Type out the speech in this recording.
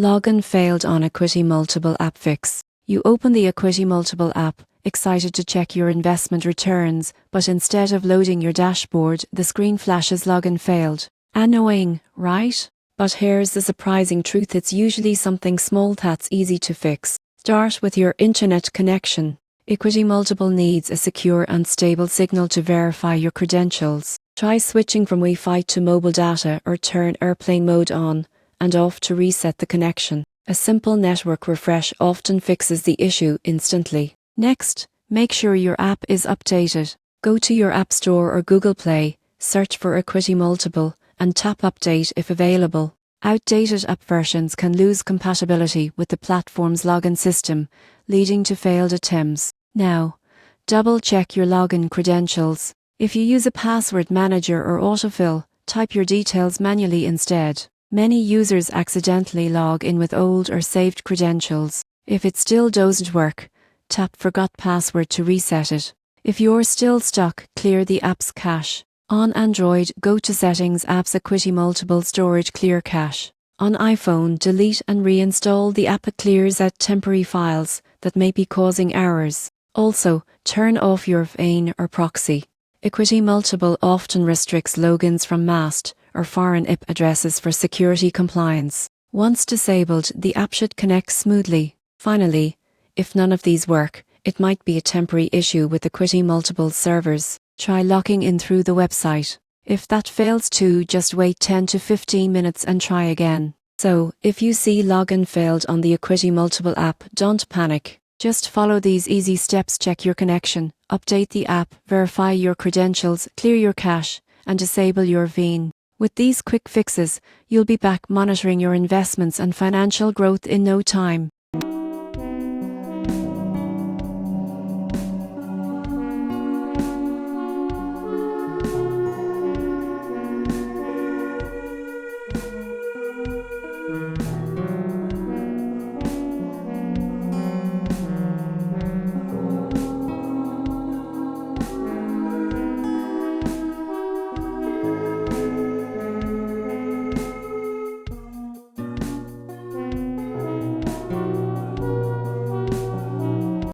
Login failed on EquityMultiple App Fix. You open the EquityMultiple app, excited to check your investment returns, but instead of loading your dashboard, the screen flashes login failed. Annoying, right? But here's the surprising truth: it's usually something small that's easy to fix. Start with your internet connection. EquityMultiple needs a secure and stable signal to verify your credentials. Try switching from Wi-Fi to mobile data or turn airplane mode on and off to reset the connection. A simple network refresh often fixes the issue instantly. Next, make sure your app is updated. Go to your App Store or Google Play, search for EquityMultiple, and tap Update if available. Outdated app versions can lose compatibility with the platform's login system, leading to failed attempts. Now, double-check your login credentials. If you use a password manager or autofill, type your details manually instead. Many users accidentally log in with old or saved credentials. If it still doesn't work, tap Forgot Password to reset it. If you're still stuck, clear the app's cache. On Android, go to Settings, Apps, EquityMultiple, Storage, Clear Cache. On iPhone, delete and reinstall the app. It clears out temporary files that may be causing errors. Also, turn off your VPN or proxy. EquityMultiple often restricts logins from masked or foreign IP addresses for security compliance. Once disabled, the app should connect smoothly. Finally, if none of these work, it might be a temporary issue with EquityMultiple servers. Try logging in through the website. If that fails too, just wait 10 to 15 minutes and try again. So, if you see login failed on the EquityMultiple app, don't panic. Just follow these easy steps: check your connection, update the app, verify your credentials, clear your cache, and disable your VPN. With these quick fixes, you'll be back monitoring your investments and financial growth in no time.